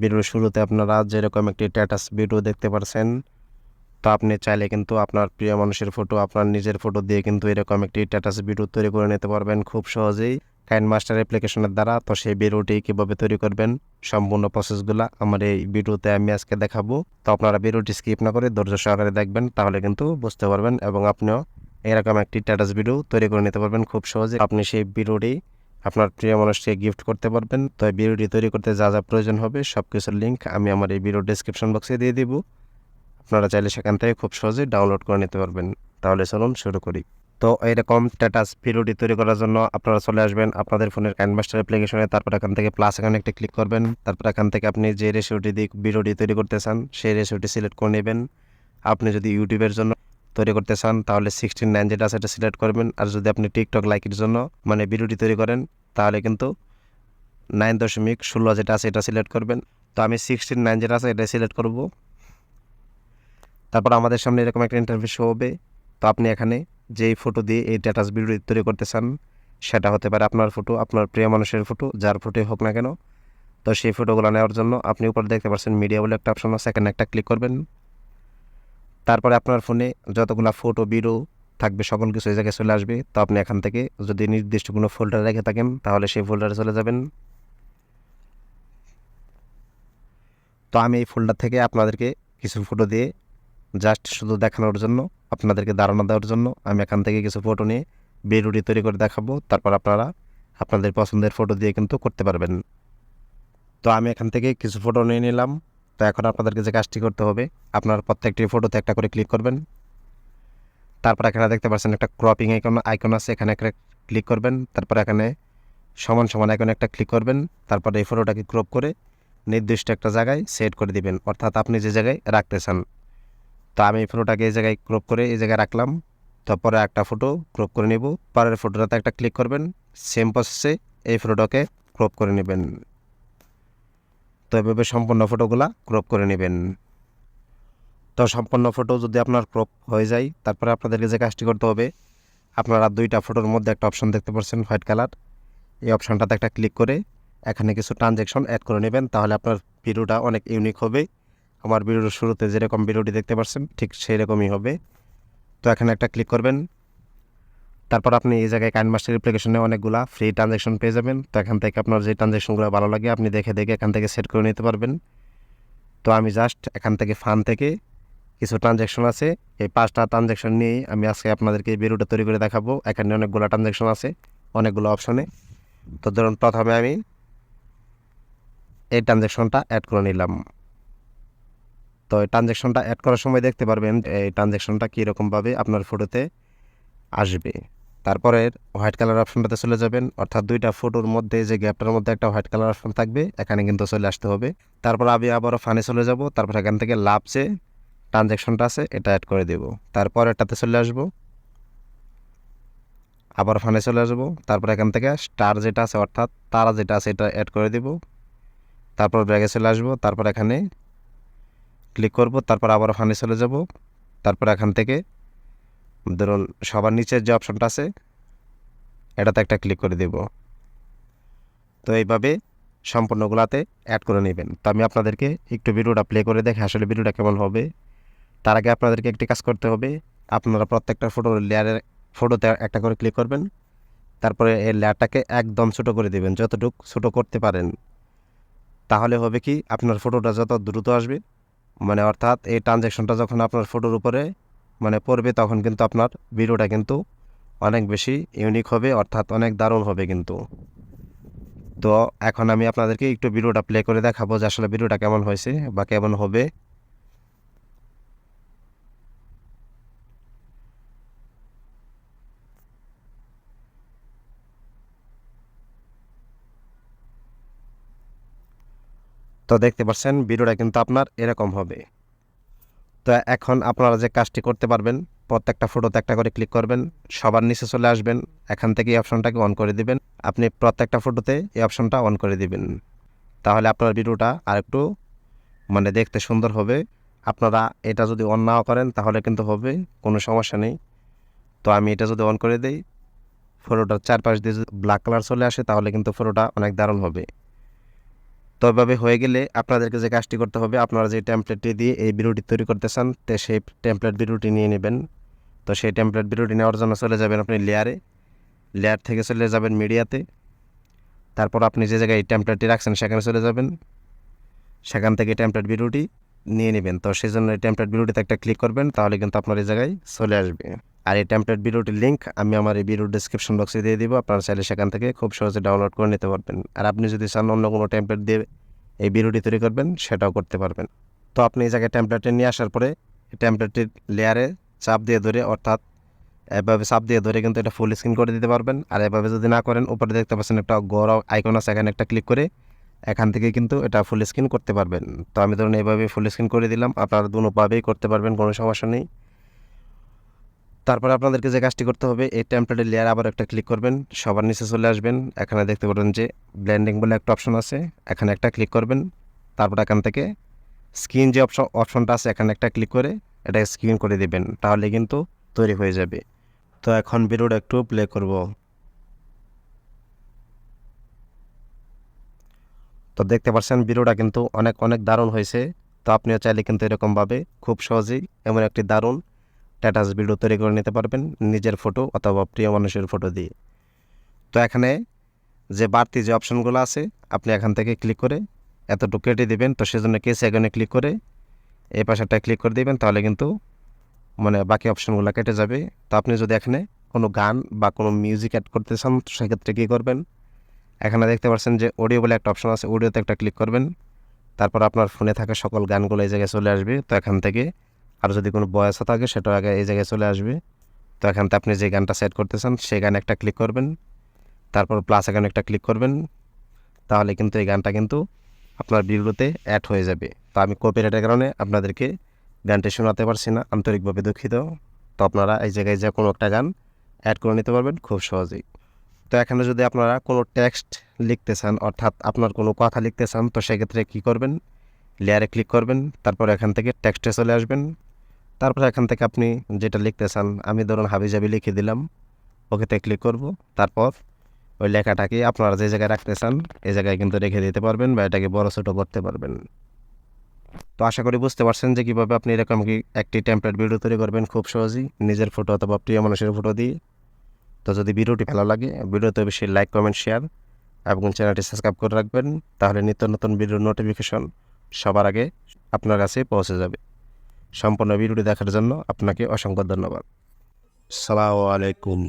ভিডিওর শুরুতে আপনারা যেরকম একটি স্ট্যাটাস ভিডিও দেখতে পাচ্ছেন, তো আপনি চাইলে কিন্তু আপনার প্রিয় মানুষের ফটো, আপনার নিজের ফটো দিয়ে কিন্তু এরকম একটি স্ট্যাটাস ভিডিও তৈরি করে নিতে পারবেন খুব সহজেই কাইনমাস্টার অ্যাপ্লিকেশনের দ্বারা। তো সেই ভিডিওটি কীভাবে তৈরি করবেন সম্পূর্ণ প্রসেসগুলো আমার এই ভিডিওতে আমি আজকে দেখাবো। তো আপনারা ভিডিওটি স্কিপ না করে ধৈর্য সহকারে দেখবেন, তাহলে কিন্তু বুঝতে পারবেন এবং আপনিও এরকম একটি স্ট্যাটাস ভিডিও তৈরি করে নিতে পারবেন খুব সহজে। আপনি সেই ভিডিওটি আপনার প্রিয় মানুষকে গিফট করতে পারবেন। তো এই ভিডিওটি তৈরি করতে যা যা প্রয়োজন হবে সব কিছুর লিঙ্ক আমি আমার এই ভিডিও ডেসক্রিপশন বক্সে দিয়ে দিব। আপনারা চাইলে সেখান থেকে খুব সহজে ডাউনলোড করে নিতে পারবেন। তাহলে চলুন শুরু করি। তো এইরকম স্ট্যাটাস ভিডিওটি তৈরি করার জন্য আপনারা চলে আসবেন আপনাদের ফোনের কাইনমাস্টার অ্যাপ্লিকেশনে। তারপর এখান থেকে প্লাস এখানে একটা ক্লিক করবেন। তারপর এখান থেকে আপনি যে রেশিওটি দিয়ে ভিডিওটি তৈরি করতে চান সেই রেশিওটি সিলেক্ট করে নেবেন। আপনি যদি ইউটিউবের জন্য তৈরি করতে চান তাহলে 16:9 যেটা আছে এটা সিলেক্ট করবেন। আর যদি আপনি টিকটক লাইকের জন্য মানে ভিডিওটি তৈরি করেন তাহলে কিন্তু 9.16 যেটা আছে এটা সিলেক্ট করবেন। তো আমি 16:9 যেটা আছে এটা সিলেক্ট করব। তারপর আমাদের সামনে এরকম একটা ইন্টারফেস শো হবে। তো আপনি এখানে যেই ফটো দিয়ে এই স্ট্যাটাস ভিডিও তৈরি করতে চান সেটা হতে পারে আপনার ফটো, আপনার প্রিয় মানুষের ফটো, যার ফটোই হোক না কেন। তো সেই ফটোগুলো নেওয়ার জন্য আপনি উপরে দেখতে পাচ্ছেন মিডিয়া বলে একটা অপশন আছে, এখানে একটা ক্লিক করবেন। তারপরে আপনার ফোনে যতগুলো ফটো ভিডিও থাকবে সকল কিছু এই জায়গায় চলে আসবে। তো আপনি এখান থেকে যদি নির্দিষ্ট কোনো ফোল্ডার রেখে থাকেন তাহলে সেই ফোল্ডারে চলে যাবেন। তো আমি এই ফোল্ডার থেকে আপনাদেরকে কিছু ফটো দিয়ে জাস্ট শুধু দেখানোর জন্য, আপনাদেরকে ধারণা দেওয়ার জন্য আমি এখান থেকে কিছু ফটো নিয়ে ভিডিওটি তৈরি করে দেখাবো। তারপর আপনারা আপনাদের পছন্দের ফটো দিয়ে কিন্তু করতে পারবেন। তো আমি এখান থেকে কিছু ফটো নিয়ে নিলাম। তো এখন আপনাদেরকে যে কাজটি করতে হবে, আপনার প্রত্যেকটি ফটোতে একটা করে ক্লিক করবেন। তারপর এখানে দেখতে পাচ্ছেন একটা ক্রপিং আইকন আছে, এখানে একটা ক্লিক করবেন। তারপর এখানে সমান সমান আইকনে একটা ক্লিক করবেন। তারপর এই ফটোটাকে ক্রপ করে নির্দিষ্ট একটা জায়গায় সেট করে দিবেন, অর্থাৎ আপনি যে জায়গায় রাখতে চান। তো আমি এই ফটোটাকে এই জায়গায় ক্রপ করে এই জায়গায় রাখলাম। তারপরে একটা ফটো ক্রপ করে নিব। পরের ফটোটাতে একটা ক্লিক করবেন, সেম প্রসেসে এই ফটোটাকে ক্রপ করে নেবেন। তো এভাবে সম্পূর্ণ ফটোগুলা ক্রপ করে নেবেন। তো সম্পূর্ণ ফটো যদি আপনার ক্রপ হয়ে যায় তারপরে আপনাদেরকে যে কাজটি করতে হবে, আপনারা দুইটা ফটোর মধ্যে একটা অপশন দেখতে পাচ্ছেন হোয়াইট কালার, এই অপশনটাতে একটা ক্লিক করে এখানে কিছু ট্রানজ্যাকশন অ্যাড করে নেবেন, তাহলে আপনার ভিডিওটা অনেক ইউনিক হবে। আমার ভিডিওর শুরুতে যেরকম ভিডিওটি দেখতে পাচ্ছেন ঠিক সেই রকমই হবে। তো এখানে একটা ক্লিক করবেন। তারপর আপনি এই জায়গায় কাইনমাস্টার অ্যাপ্লিকেশনে অনেকগুলা ফ্রি ট্রানজ্যাকশন পেয়ে যাবেন। তো এখান থেকে আপনার যে ট্রানজ্যাকশনগুলো ভালো লাগে আপনি দেখে দেখে এখান থেকে সেট করে নিতে পারবেন। তো আমি জাস্ট এখান থেকে ফান থেকে কিছু ট্রানজ্যাকশন আছে, এই 5টা ট্রানজ্যাকশন নিয়েই আমি আজকে আপনাদেরকে এই ভিডিওটা তৈরি করে দেখাবো। এখানে অনেকগুলো ট্রানজ্যাকশন আছে, অনেকগুলো অপশনে। তো ধরুন প্রথমে আমি এই ট্রানজ্যাকশনটা অ্যাড করে নিলাম। তো এই ট্রানজ্যাকশনটা অ্যাড করার সময় দেখতে পারবেন এই ট্রানজ্যাকশনটা কীরকমভাবে আপনার ফটোতে আসবে। তারপরে হোয়াইট কালার অপশনটাতে চলে যাবেন, অর্থাৎ দুইটা ফটোর মধ্যে যে গ্যাপটার মধ্যে একটা হোয়াইট কালার অপশন থাকবে এখানে কিন্তু চলে আসতে হবে। তারপর আমি আবারও ফানে চলে যাব। তারপর এখান থেকে লাভ যে ট্রানজ্যাকশনটা আছে এটা অ্যাড করে দেব। তারপর এটাতে চলে আসব, আবার ফানে চলে আসব। তারপর এখান থেকে স্টার যেটা আছে অর্থাৎ তারা যেটা আছে এটা অ্যাড করে দেব। তারপর ব্যাগে চলে আসব। তারপর এখানে ক্লিক করব। তারপর আবার ফানে চলে যাব। তারপর এখান থেকে ধরুন সবার নিচের যে অপশনটা আছে এটাতে একটা ক্লিক করে দেব। তো এইভাবে সম্পূর্ণগুলাতে অ্যাড করে নেবেন। তো আমি আপনাদেরকে একটু ভিডিওটা প্লে করে দেখে আসলে ভিডিওটা কেমন হবে। তার আগে আপনাদেরকে একটি কাজ করতে হবে, আপনারা প্রত্যেকটা ফটোতে একটা করে ক্লিক করবেন। তারপরে এই লেয়ারটাকে একদম ছোটো করে দেবেন, যতটুকু ছোটো করতে পারেন। তাহলে হবে কি আপনার ফটোটা যত দ্রুত আসবে, মানে অর্থাৎ এই ট্রানজ্যাকশনটা যখন আপনার ফটোর উপরে মানে পড়বে তখন কিন্তু আপনার ভিডিওটা কিন্তু অনেক বেশি ইউনিক হবে, অর্থাৎ অনেক দারুণ হবে কিন্তু। তো এখন আমি আপনাদেরকে একটু ভিডিওটা প্লে করে দেখাবো যে আসলে ভিডিওটা কেমন হয়েছে বা কেমন হবে। তো দেখতে পাচ্ছেন ভিডিওটা কিন্তু আপনার এরকম হবে। তো এখন আপনারা যে কাজটি করতে পারবেন, প্রত্যেকটা ফটোতে একটা করে ক্লিক করবেন, সবার নিচে চলে আসবেন, এখান থেকে এই অপশনটাকে অন করে দিবেন। আপনি প্রত্যেকটা ফটোতে এই অপশনটা অন করে দিবেন, তাহলে আপনার ভিডিওটা আরেকটু মানে দেখতে সুন্দর হবে। আপনারা এটা যদি অন নাও করেন তাহলে কিন্তু হবে, কোনো সমস্যা নেই। তো আমি এটা যদি অন করে দেই, ফটোটার চারপাশ দিয়ে যদি ব্ল্যাক কালার চলে আসে তাহলে কিন্তু ফটোটা অনেক দারুণ হবে। তো এভাবে হয়ে গেলে আপনাদেরকে যে কাজটি করতে হবে, আপনারা যে টেমপ্লেটটি দিয়ে এই ভিডিওটি তৈরি করতে চান, তো সেই টেমপ্লেট ভিডিওটি নিয়ে নেবেন। তো সেই টেমপ্লেট ভিডিওটি নেওয়ার জন্য চলে যাবেন আপনি লেয়ার থেকে চলে যাবেন মিডিয়াতে। তারপর আপনি যে জায়গায় এই টেমপ্লেটটি রাখছেন সেখানে চলে যাবেন, সেখান থেকে টেমপ্লেট ভিডিওটি নিয়ে নেবেন। তো সেই জন্য এই টেমপ্লেট ভিডিওটিতে একটা ক্লিক করবেন, তাহলে কিন্তু আপনার এই জায়গায় চলে আসবে। আর এই টেমপ্লেট ভিডিওটির লিঙ্ক আমি আমার এই ভিডিওর ডিসক্রিপশন বক্সে দিয়ে দিব, আপনারা চাইলে সেখান থেকে খুব সহজে ডাউনলোড করে নিতে পারবেন। আর আপনি যদি চান অন্য কোনো টেমপ্লেট দিয়ে এই ভিডিওটি তৈরি করবেন, সেটাও করতে পারবেন। তো আপনি এই জায়গায় টেমপ্লেটটি নিয়ে আসার পরে এই টেমপ্লেটটির লেয়ারে চাপ দিয়ে ধরে, অর্থাৎ এভাবে চাপ দিয়ে ধরে কিন্তু এটা ফুল স্ক্রিন করে দিতে পারবেন। আর এভাবে যদি না করেন, উপরে দেখতে পাচ্ছেন একটা গড় আইকন আছে, এখানে একটা ক্লিক করে এখান থেকে কিন্তু এটা ফুল স্ক্রিন করতে পারবেন। তো আমি ধরুন এইভাবে ফুল স্ক্রিন করে দিলাম, আপনারা দুটোভাবেই করতে পারবেন, কোনো সমস্যা নেই। তারপরে আপনাদেরকে যে কাজটি করতে হবে, এই টেমপ্লেটের লেয়ার আবার একটা ক্লিক করবেন, সবার নিচে চলে আসবেন, এখানে দেখতে পারেন যে ব্লেন্ডিং বলে একটা অপশন আছে, এখানে একটা ক্লিক করবেন। তারপর এখান থেকে স্ক্রিন যে অপশনটা আছে, এখানে একটা ক্লিক করে এটা স্ক্রিন করে দিবেন, তাহলে কিন্তু তৈরি হয়ে যাবে। তো এখন ভিডিওটা একটু প্লে করব। তো দেখতে পাচ্ছেন ভিডিওটা কিন্তু অনেক অনেক দারুণ হয়েছে। তো আপনিও চাইলে কিন্তু এরকমভাবে খুব সহজেই এমন একটি দারুণ স্ট্যাটাস ভিডিও তৈরি করে নিতে পারবেন, নিজের ফটো অথবা প্রিয় মানুষের ফটো দিয়ে। তো এখানে যে বাড়তি যে অপশনগুলো আছে, আপনি এখান থেকে ক্লিক করে এতটুকু কেটে দেবেন। তো সেজন্য কেস এখানে ক্লিক করে এই পাশেরটা ক্লিক করে দেবেন, তাহলে কিন্তু বাকি অপশনগুলো কেটে যাবে। তো আপনি যদি এখানে কোনো গান বা কোনো মিউজিক অ্যাড করতে চান, সেক্ষেত্রে কী করবেন, এখানে দেখতে পাচ্ছেন যে অডিও বলে একটা অপশন আছে, অডিওতে একটা ক্লিক করবেন। তারপর আপনার ফোনে থাকা সকল গানগুলো এই জায়গায় চলে আসবে। তো এখান থেকে আর যদি কোনো ভয়েসও থাকে, সেটাও আগে এই জায়গায় চলে আসবে। তো এখান থেকে আপনি যে গানটা সেট করতে চান, সেই গানে একটা ক্লিক করবেন, তারপর প্লাস এখানে একটা ক্লিক করবেন, তাহলে কিন্তু এই গানটা কিন্তু আপনার ভিডিওতে অ্যাড হয়ে যাবে। তো আমি কপিরাইটের কারণে আপনাদেরকে গানটি শোনাতে পারছি না, আন্তরিকভাবে দুঃখিত। তো আপনারা এই জায়গায় যে কোনো একটা গান অ্যাড করে নিতে পারবেন খুব সহজেই। তো এখানে যদি আপনারা কোনো টেক্সট লিখতে চান, অর্থাৎ আপনার কোনো কথা লিখতে চান, তো সেক্ষেত্রে কী করবেন, লেয়ারে ক্লিক করবেন, তারপর এখান থেকে টেক্সটে চলে আসবেন। তারপর এখান থেকে আপনি যেটা লিখতে চান, আমি ধরুন হাবিজাবি লিখে দিলাম, ওকেতে ক্লিক করব। তারপর ওই লেখাটাকে আপনারা যে জায়গায় রাখতে চান, এই জায়গায় কিন্তু রেখে দিতে পারবেন বা এটাকে বড় ছোটো করতে পারবেন। তো আশা করি বুঝতে পারছেন যে কীভাবে আপনি এরকম একটি টেমপ্লেট ভিডিও তৈরি করবেন খুব সহজেই, নিজের ফটো অথবা প্রিয় মানুষের ফটো দিয়ে। তো যদি ভিডিওটি ভালো লাগে, ভিডিওতে অবশ্যই লাইক, কমেন্ট, শেয়ার এবং চ্যানেলটি সাবস্ক্রাইব করে রাখবেন, তাহলে নিত্য নতুন ভিডিওর নোটিফিকেশন সবার আগে আপনার কাছে পৌঁছে যাবে। সম্পূর্ণ ভিডিওটি দেখার জন্য আপনাকে অসংখ্য ধন্যবাদ। আসসালামু আলাইকুম।